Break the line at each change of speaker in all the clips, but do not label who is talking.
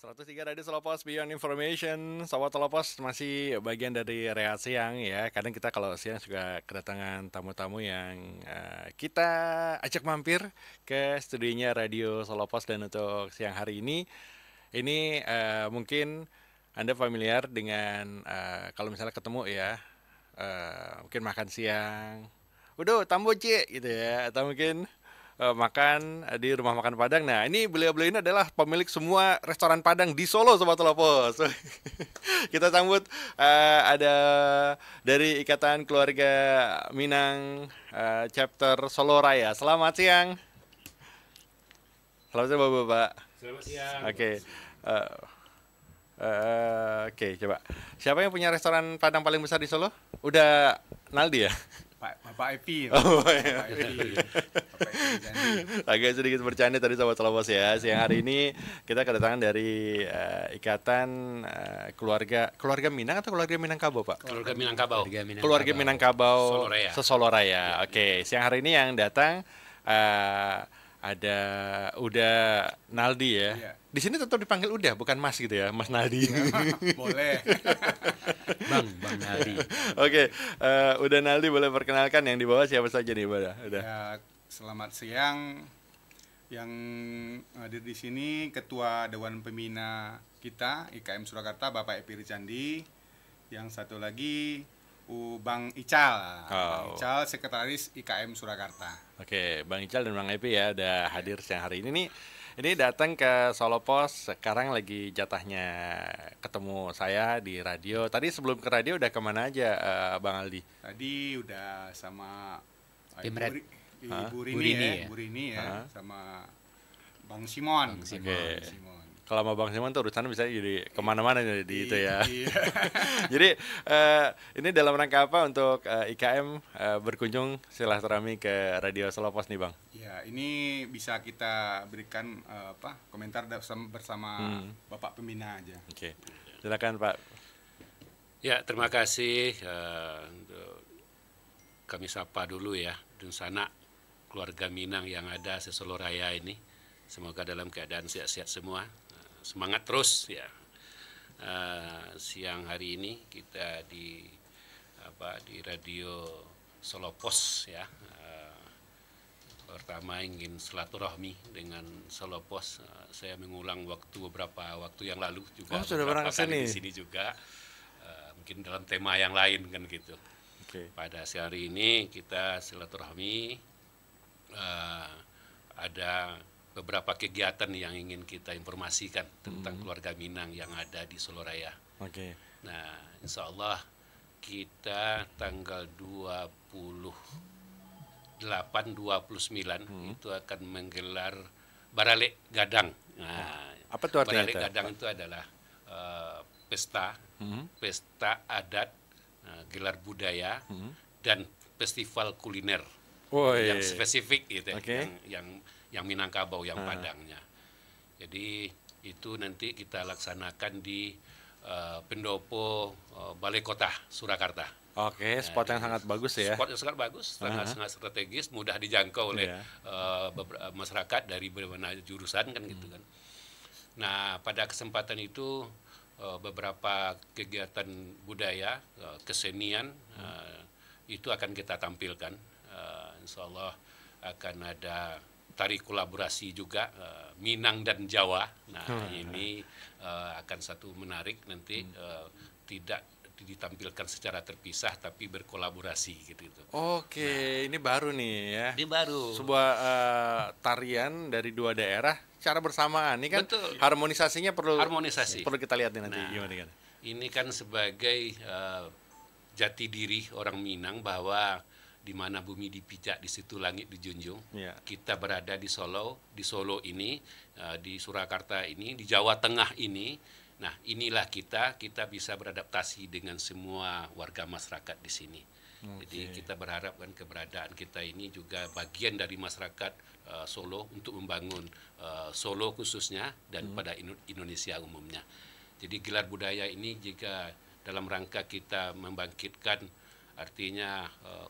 103 Radio Solopos Beyond Information. Sobat Solopos masih bagian dari rehat siang ya. Kadang kita kalau siang juga kedatangan tamu-tamu yang kita ajak mampir ke studionya Radio Solopos. Dan untuk siang hari ini mungkin Anda familiar dengan kalau misalnya ketemu ya, mungkin makan siang. Udah, tambo cie gitu ya. Atau mungkin makan di rumah makan Padang. Nah, ini beliau-beliau ini adalah pemilik semua restoran Padang di Solo, Sobat Lopos. Kita sambut ada dari Ikatan Keluarga Minang chapter Solo Raya. Selamat siang. Selamat siang, Bapak-bapak.
Selamat siang.
Oke. Oke, coba. Siapa yang punya restoran Padang paling besar di Solo? Udah Naldi ya?
Bapak Epi.
Oh, iya.
Bapak Epi. Bapak Epi Jandi.
Agak sedikit bercanda tadi Sobat Lopos ya. Siang hari ini kita kedatangan dari Ikatan keluarga Minang atau keluarga Minangkabau, Pak?
Keluarga Minangkabau.
Keluarga Minangkabau
Solo Raya.
Sesolo Raya. Oke, siang hari ini yang datang ada Uda Naldi ya.
Iya.
Di sini tetap dipanggil Uda, bukan Mas gitu ya, Mas Naldi.
Boleh.
Bang Naldi.
Oke, Uda Naldi boleh perkenalkan yang di bawah siapa saja nih, Uda?
Ya, selamat siang. Yang hadir di sini Ketua Dewan Pembina kita IKM Surakarta Bapak Epi Rizandi. Yang satu lagi Bang Ical. Bang Ical Sekretaris IKM Surakarta.
Oke, Bang Ical dan Bang Epi ya udah hadir siang hari ini nih. Ini datang ke Solopos, sekarang lagi jatahnya ketemu saya di radio. Tadi sebelum ke radio udah kemana aja, Bang Aldi?
Tadi udah sama
Tim Red.
Ibu
Bu
Rini ya, sama Bang Simon.
Oke.
Bang Simon.
Kalau sama Bang Simon tuh urusan bisa jadi kemana-mana di itu ya.
Iya.
Jadi ini dalam rangka apa untuk IKM berkunjung silaturahmi ke Radio Solopos nih, Bang?
Ya, ini bisa kita berikan komentar bersama Bapak Pembina aja.
Oke, silakan Pak.
Ya, terima kasih. Untuk kami sapa dulu ya, di sana keluarga Minang yang ada se-Solo Raya ini. Semoga dalam keadaan sehat-sehat semua. Semangat terus ya. Siang hari ini kita di Radio Solopos ya. Pertama ingin silaturahmi dengan Solopos. Saya mengulang beberapa waktu yang lalu juga.
Oh, sudah pernah kesini?
Di sini juga. Mungkin dalam tema yang lain kan gitu.
Oke.
Pada siang hari ini kita silaturahmi. Ada beberapa kegiatan yang ingin kita informasikan tentang keluarga Minang yang ada di Solo Raya.
Oke.
Nah, insya Allah kita tanggal 28-29 itu akan menggelar Barale Gadang. Nah,
Apa tuh artinya
Barale
itu?
Gadang itu adalah pesta adat, gelar budaya, dan festival kuliner
Woi.
yang spesifik gitu,
Oke.
yang Minangkabau, yang Padangnya. Jadi itu nanti kita laksanakan di pendopo Balai Kota Surakarta.
Oke, spot yang sangat bagus ya.
Spot yang sangat bagus, sangat strategis, mudah dijangkau oleh
Iya.
masyarakat dari berbagai jurusan kan gitu kan. Nah, pada kesempatan itu beberapa kegiatan budaya, kesenian itu akan kita tampilkan. Insya Allah akan ada tari kolaborasi juga Minang dan Jawa. Nah, ini akan satu menarik nanti tidak ditampilkan secara terpisah tapi berkolaborasi gitu.
Oke, ini baru nih ya.
Ini baru.
Sebuah tarian dari dua daerah secara bersamaan. Ini kan
Betul.
harmonisasinya perlu
Harmonisasi.
perlu kita lihat nih nanti
Nah,
gimana.
Ini kan sebagai jati diri orang Minang bahwa di mana bumi dipijak di situ langit dijunjung.
Iya.
Kita berada di Solo ini, di Surakarta ini, di Jawa Tengah ini. Nah, inilah kita bisa beradaptasi dengan semua warga masyarakat di sini. Jadi kita berharap kan keberadaan kita ini juga bagian dari masyarakat Solo untuk membangun Solo khususnya dan pada Indonesia umumnya. Jadi gelar budaya ini juga dalam rangka kita membangkitkan artinya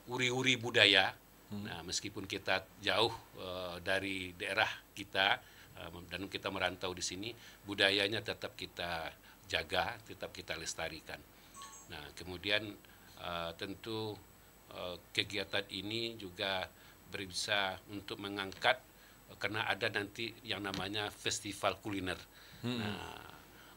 uri-uri budaya. Nah, meskipun kita jauh dari daerah kita, dan kita merantau di sini, budayanya tetap kita jaga, tetap kita lestarikan. Nah, kemudian tentu kegiatan ini juga bisa untuk mengangkat, karena ada nanti yang namanya festival kuliner. Nah,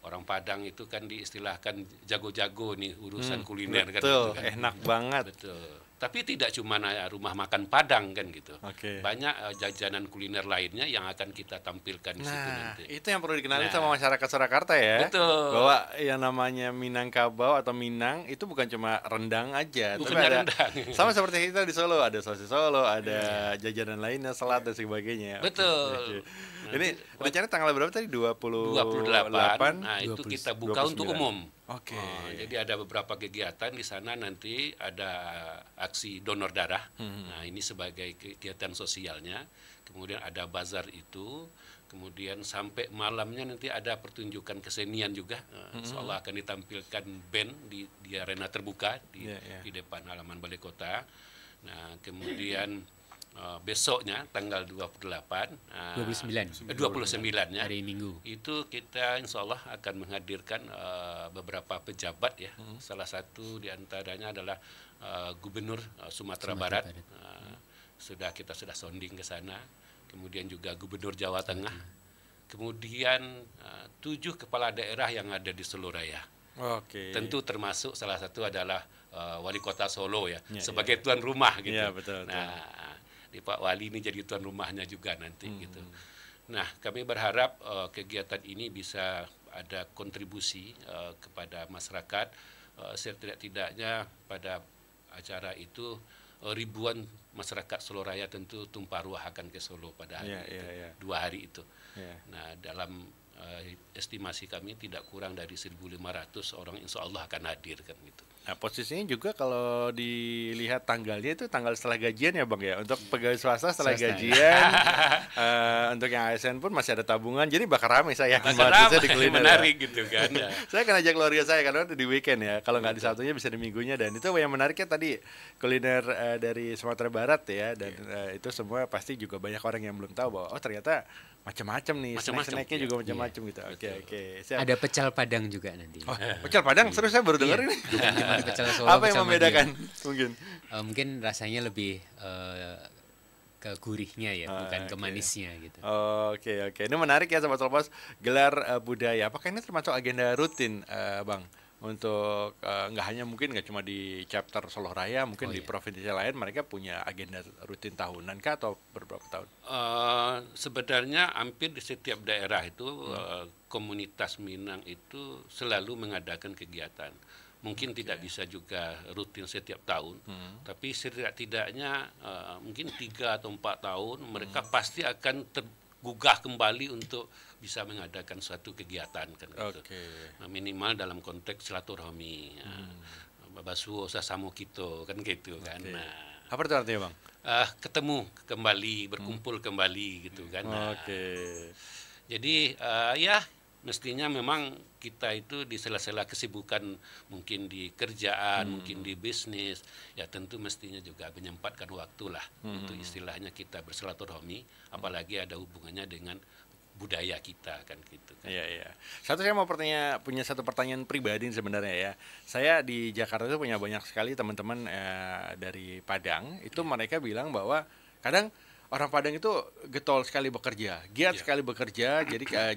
orang Padang itu kan diistilahkan jago-jago nih urusan kuliner kan.
Betul,
gitu kan.
enak banget.
Betul. Tapi tidak cuma rumah makan Padang kan gitu.
Oke.
Banyak jajanan kuliner lainnya yang akan kita tampilkan di situ
Nah,
nanti.
itu yang perlu dikenali
Nah.
sama masyarakat Surakarta ya.
Betul.
Bahwa yang namanya Minangkabau atau Minang itu bukan cuma rendang aja,
Bukan
tapi ada
rendang.
sama seperti kita di Solo, ada sosis Solo, ada jajanan lainnya, salad dan sebagainya.
Betul.
Oke. Ini rencana tanggal berapa tadi?
28. Nah, itu
20,
kita buka untuk
29.
umum.
Oke.
Jadi ada beberapa kegiatan di sana, nanti ada aksi donor darah. Nah, ini sebagai kegiatan sosialnya. Kemudian ada bazar itu. Kemudian sampai malamnya nanti ada pertunjukan kesenian juga. Insya Allah akan ditampilkan band di arena terbuka di depan halaman Balai Kota. Nah, kemudian besoknya tanggal 29-nya
hari Minggu.
itu kita insya Allah akan menghadirkan beberapa pejabat ya. Salah satu diantaranya adalah Gubernur Sumatera Barat. Kita sudah sounding ke sana. Kemudian juga Gubernur Jawa Tengah. Kemudian 7 kepala daerah yang ada di seluruh raya.
Oke.
Tentu termasuk salah satu adalah Wali Kota Solo ya,
Ya,
sebagai tuan rumah gitu.
Ya, betul.
Nah, di Pak Wali ini jadi tuan rumahnya juga nanti gitu. Nah, kami berharap kegiatan ini bisa ada kontribusi kepada masyarakat. Setidak-tidaknya pada acara itu ribuan masyarakat Solo Raya tentu tumpah ruah akan ke Solo pada hari itu, 2 hari itu.
Ya.
Nah, dalam estimasi kami tidak kurang dari 1.500 orang insya Allah akan hadir kan gitu.
Nah, posisinya juga kalau dilihat tanggalnya itu tanggal setelah gajian ya Bang ya. Untuk pegawai swasta setelah gajian, untuk yang ASN pun masih ada tabungan. Jadi bakal rame saya yakin banget bisa di kuliner.
Menarik gitu kan.
Saya akan ajak keluarga saya karena itu di weekend ya. Kalau nggak di Sabtunya bisa di minggunya, dan itu yang menariknya tadi kuliner dari Sumatera Barat ya, dan itu semua pasti juga banyak orang yang belum tahu bahwa oh ternyata macam-macam nih, snack-snacknya juga macam-macam gitu. Oke. Siap.
Ada pecel Padang juga nanti.
Oh, pecel Padang seru, saya baru dengar ini.
Bukan cuma pecel Solo,
Apa yang
pecel
membedakan
Madiun.
mungkin?
Mungkin rasanya lebih ke gurihnya ya, bukan ke manisnya gitu.
Oke. Ini menarik ya Sobat Lepas, gelar budaya. Apakah ini termasuk agenda rutin Bang? Untuk nggak hanya mungkin nggak cuma di chapter Solo Raya, mungkin di provinsi lain mereka punya agenda rutin tahunan kah atau beberapa tahun?
Sebenarnya hampir di setiap daerah itu komunitas Minang itu selalu mengadakan kegiatan. Mungkin tidak bisa juga rutin setiap tahun, tapi setidak-tidaknya mungkin 3 atau 4 tahun mereka pasti akan tergugah kembali untuk bisa mengadakan suatu kegiatan kan gitu. Nah, minimal dalam konteks silaturahmi, basuh sesama kita kan gitu kan. Nah,
Apa itu artinya Bang?
ketemu kembali, berkumpul kembali gitu kan. Nah,
Oke.
jadi ya mestinya memang kita itu di sela-sela kesibukan mungkin di kerjaan, mungkin di bisnis, ya tentu mestinya juga menyempatkan waktu lah untuk istilahnya kita bersilaturahmi, apalagi ada hubungannya dengan budaya kita kan gitu kan.
Iya. Saya mau punya satu pertanyaan pribadi sebenarnya ya. Saya di Jakarta itu punya banyak sekali teman-teman dari Padang. Itu mereka bilang bahwa kadang orang Padang itu getol sekali bekerja, giat sekali bekerja.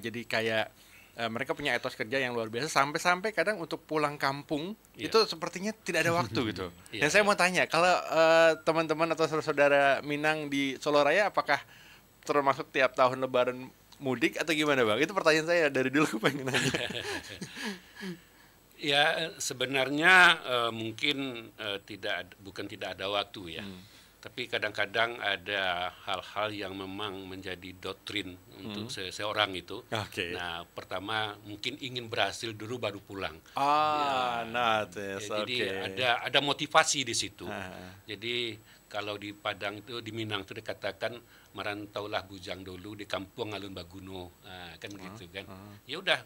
Jadi kayak mereka punya etos kerja yang luar biasa. Sampai kadang untuk pulang kampung itu sepertinya tidak ada waktu gitu. Dan saya mau tanya, kalau teman-teman atau saudara Minang di Solo Raya, apakah termasuk tiap tahun Lebaran mudik atau gimana Bang? Itu pertanyaan saya dari dulu, aku pengen nanya.
Ya sebenarnya mungkin bukan tidak ada waktu ya, tapi kadang-kadang ada hal-hal yang memang menjadi doktrin untuk seseorang itu. Nah, pertama mungkin ingin berhasil dulu baru pulang. Jadi ada motivasi di situ. Jadi kalau di Padang itu, di Minang itu dikatakan merantaulah bujang dulu di kampung Alun Baguno, kan gitu kan. Ya udah,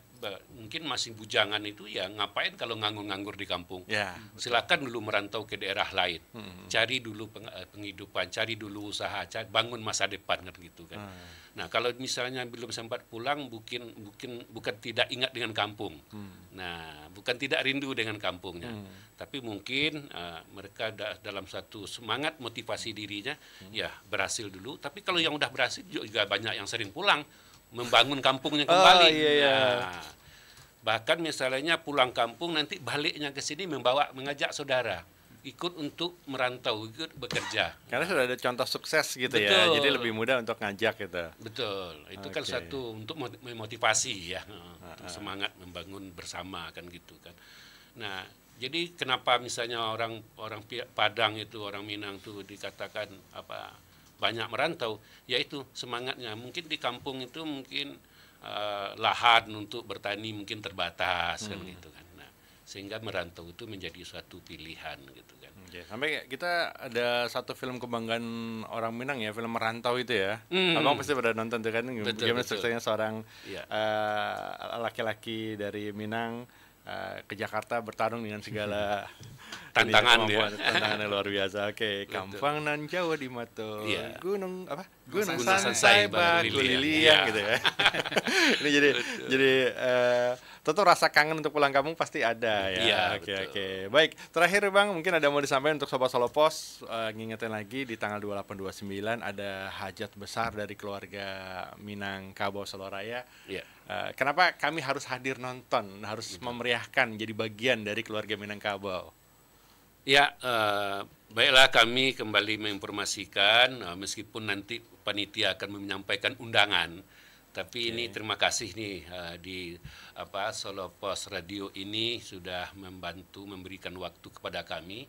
mungkin masih bujangan itu ya ngapain kalau nganggur-nganggur di kampung.
Ya.
Silakan dulu merantau ke daerah lain, cari dulu penghidupan, cari dulu usaha, bangun masa depan kan gitu kan. Nah kalau misalnya belum sempat pulang, bukan tidak ingat dengan kampung. Nah bukan tidak rindu dengan kampungnya, tapi mungkin mereka dalam satu semangat motivasi dirinya, ya berhasil dulu. Tapi kalau yang udah berhasil juga banyak yang sering pulang membangun kampungnya kembali. Nah, bahkan misalnya pulang kampung nanti baliknya ke sini mengajak saudara ikut untuk merantau, ikut bekerja.
Karena sudah ada contoh sukses gitu.
Betul.
Ya, jadi lebih mudah untuk ngajak gitu.
Betul, itu kan satu untuk memotivasi ya, untuk semangat membangun bersama kan gitu kan. Nah, jadi kenapa misalnya orang Padang itu, orang Minang itu dikatakan banyak merantau, yaitu semangatnya. Mungkin di kampung itu mungkin lahan untuk bertani mungkin terbatas kan gitu kan. Nah, sehingga merantau itu menjadi suatu pilihan gitu kan.
Sampai kita ada satu film kebanggaan orang Minang ya, film Merantau itu ya. Abang pasti pada nonton tuh kan, gimana ceritanya seorang laki-laki dari Minang ke Jakarta bertarung dengan segala
tantangannya
luar biasa. Oke, Kampang nan Jawa di Mato, Gunung
Gunung
Sansai Batu Liliang gitu ya. Ini jadi tentu rasa kangen untuk pulang kampung pasti ada ya. Oke. Baik, terakhir Bang, mungkin ada mau disampaikan untuk Sobat Solo Pos, ngingetin lagi di tanggal 28-29 ada hajat besar dari keluarga Minang Kabau Soloraya. Kenapa kami harus hadir nonton, harus memeriahkan jadi bagian dari keluarga Minangkabau?
Ya, baiklah, kami kembali menginformasikan, meskipun nanti panitia akan menyampaikan undangan, tapi ini terima kasih nih di Solo Pos Radio ini sudah membantu memberikan waktu kepada kami.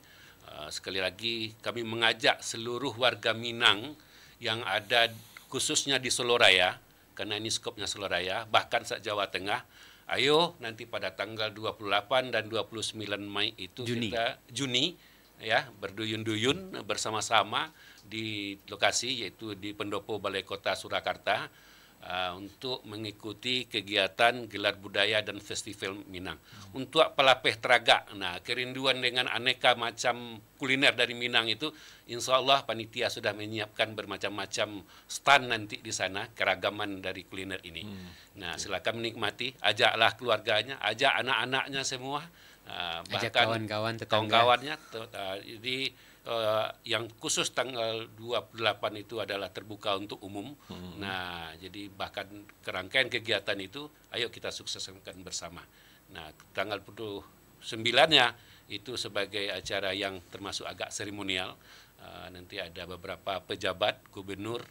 Sekali lagi kami mengajak seluruh warga Minang yang ada khususnya di Soloraya, karena ini skopnya Soloraya, bahkan se-Jawa Tengah, ayo nanti pada tanggal 28 dan 29 Mei itu kita Juni ya, berduyun-duyun bersama-sama di lokasi yaitu di Pendopo Balai Kota Surakarta untuk mengikuti kegiatan gelar budaya dan festival Minang. Untuk pelapeh teraga, nah kerinduan dengan aneka macam kuliner dari Minang itu, insya Allah panitia sudah menyiapkan bermacam-macam stand nanti di sana, keragaman dari kuliner ini. Nah silakan menikmati, ajaklah keluarganya, ajak anak-anaknya semua,
ajak
bahkan
kawan-kawan,
kawan-kawannya. Jadi yang khusus tanggal 28 itu adalah terbuka untuk umum. Nah, jadi bahkan kerangkaian kegiatan itu, ayo kita sukseskan bersama. Nah, tanggal 29-nya itu sebagai acara yang termasuk agak seremonial. Nanti ada beberapa pejabat, gubernur,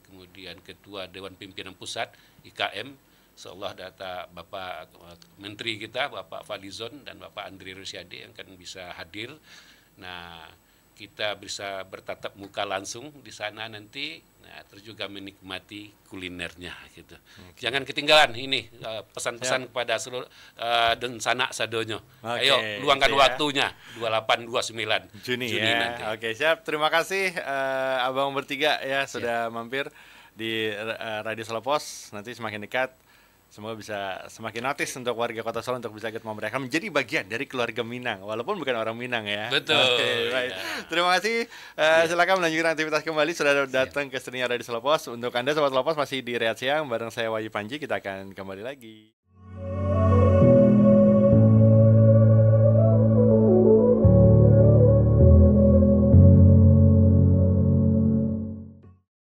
kemudian ketua Dewan Pimpinan Pusat, IKM, seolah data Bapak Menteri kita, Bapak Fadlizon dan Bapak Andri Rosiade yang akan bisa hadir. Nah, kita bisa bertatap muka langsung di sana nanti, terus juga menikmati kulinernya gitu. Jangan ketinggalan ini pesan-pesan kepada seluruh dan sanak sadonyo. Ayo luangkan waktunya 28-29
Juni
ya.
Nanti. Oke, siap. Terima kasih Abang bertiga ya sudah mampir di Radio Solo Pos. Nanti semakin dekat, semoga bisa semakin notice untuk warga Kota Solo untuk bisa ikut memeriahkan menjadi bagian dari keluarga Minang, walaupun bukan orang Minang ya.
Betul.
Baik. Terima kasih. Silakan melanjutkan aktivitas kembali. Sudah datang ke studio Radio Solo Pos. Untuk Anda Sobat Solo Pos masih di Rehat Siang bareng saya Wahyu Panji. Kita akan kembali lagi.